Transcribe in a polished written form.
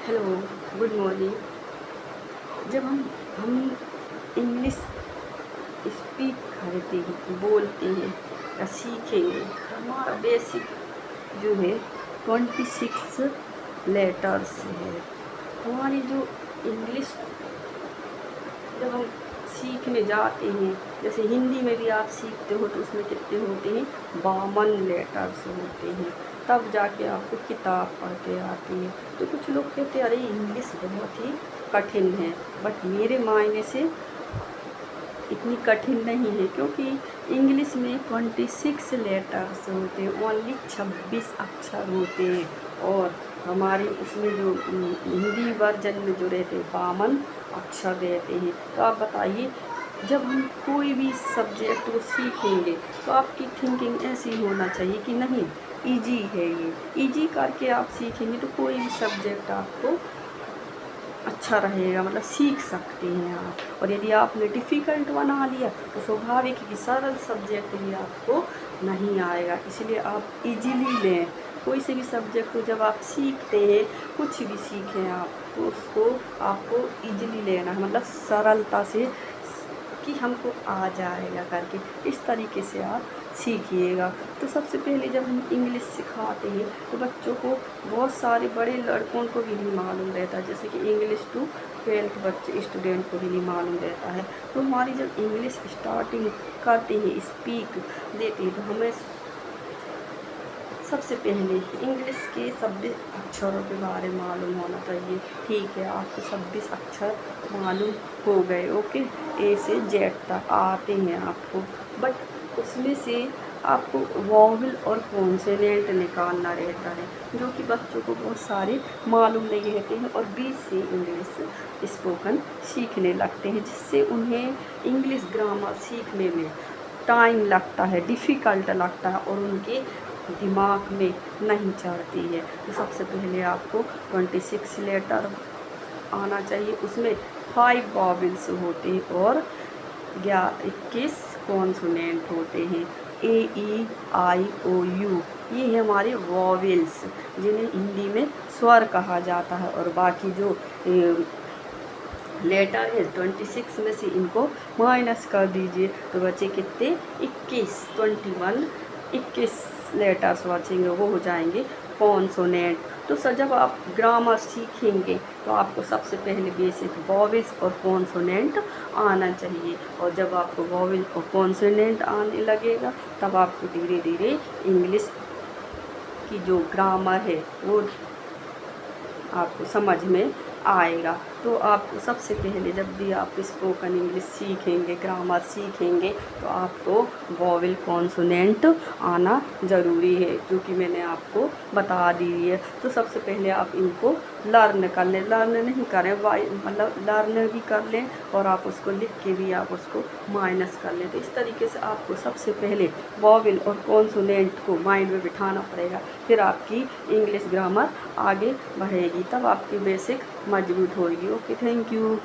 Hello, good morning. जब हम English speak करते हैं, बोलते हैं या सीखेंगे, हमारा बेसिक जो है 26 लेटर्स है। हमारी जो इंग्लिश जब हम सीखने जाते हैं, जैसे हिंदी में भी आप सीखते हो तो उसमें कितने होते हैं, 52 लेटर्स होते हैं, तब जाके आपको किताब पढ़ के आती है। तो कुछ लोग कहते हैं अरे इंग्लिश बहुत ही कठिन है, बट मेरे मायने से इतनी कठिन नहीं है, क्योंकि इंग्लिश में 26 लेटर्स होते हैं, ओनली 26 अक्षर होते हैं। और हमारे उसमें जो हिंदी वर्जन में जो रहते हैं 52 अक्षर रहते हैं। तो आप बताइए, जब हम कोई भी सब्जेक्ट को सीखेंगे तो आपकी थिंकिंग ऐसी होना चाहिए कि नहीं, इजी है, ये इजी करके आप सीखेंगे तो कोई भी सब्जेक्ट आपको अच्छा रहेगा, मतलब सीख सकते हैं आप। और यदि आपने डिफ़िकल्ट बना लिया तो स्वाभाविक है कि सरल सब्जेक्ट भी आपको नहीं आएगा। इसलिए आप इजीली लें कोई से भी सब्जेक्ट को। जब आप सीखते हैं, कुछ भी सीखें आप, तो उसको आपको इजीली लेना है, मतलब सरलता से, कि हमको आ जाएगा करके, इस तरीके से आप सीखिएगा। तो सबसे पहले जब हम इंग्लिश सिखाते हैं तो बच्चों को, बहुत सारे बड़े लड़कों को भी नहीं मालूम रहता, जैसे कि इंग्लिश टू 12th बच्चे स्टूडेंट को भी नहीं मालूम रहता है। तो हमारी जब इंग्लिश स्टार्टिंग करते हैं, स्पीक देते हैं, तो हमें सबसे पहले इंग्लिश के 26 अक्षरों के बारे में मालूम होना चाहिए। ठीक है, आपको 26 अक्षर मालूम हो गए, ओके, ए से जेड तक आते हैं आपको, बट उसमें से आपको वॉवल और कॉन्सोनेंट निकालना रहता है, जो कि बच्चों को बहुत सारे मालूम नहीं रहते हैं, और बीच से इंग्लिश स्पोकन सीखने लगते हैं, जिससे उन्हें इंग्लिश ग्रामर सीखने में टाइम लगता है, डिफ़िकल्ट लगता है, और उनके दिमाग में नहीं चढ़ती है। तो सबसे पहले आपको 26 लेटर आना चाहिए, उसमें 5 वॉवल्स होते हैं और 21 कॉन्सोनेंट होते हैं, ए ई आई ओ यू। ये है हमारे वॉवल्स, जिन्हें हिंदी में स्वर कहा जाता है। और बाकी जो लेटर है 26 में से इनको माइनस कर दीजिए, तो बचे कितने, 21 लेटर्स बचेंगे, वो हो जाएंगे कॉन्सोनेंट। तो सर, जब आप ग्रामर सीखेंगे तो आपको सबसे पहले बेसिक वॉवल्स और कॉन्सोनेंट आना चाहिए, और जब आपको वॉवल और कॉन्सोनेंट आने लगेगा तब आपको धीरे धीरे इंग्लिश की जो ग्रामर है वो आपको समझ में आएगा। तो आपको सबसे पहले जब भी आप स्पोकन इंग्लिश सीखेंगे, ग्रामर सीखेंगे, तो आपको वॉवल कॉन्सोनेंट आना ज़रूरी है, जो कि मैंने आपको बता दी है। तो सबसे पहले आप इनको लर्न कर लें, लर्न नहीं करें, मतलब लर्न भी कर लें, और आप उसको लिख के भी आप उसको माइनस कर लें। तो इस तरीके से आपको सबसे पहले वॉवल और कॉन्सोनेंट को माइंड में बिठाना पड़ेगा, फिर आपकी इंग्लिश ग्रामर आगे बढ़ेगी, तब आपकी बेसिक मजबूत होगी। Okay, thank you.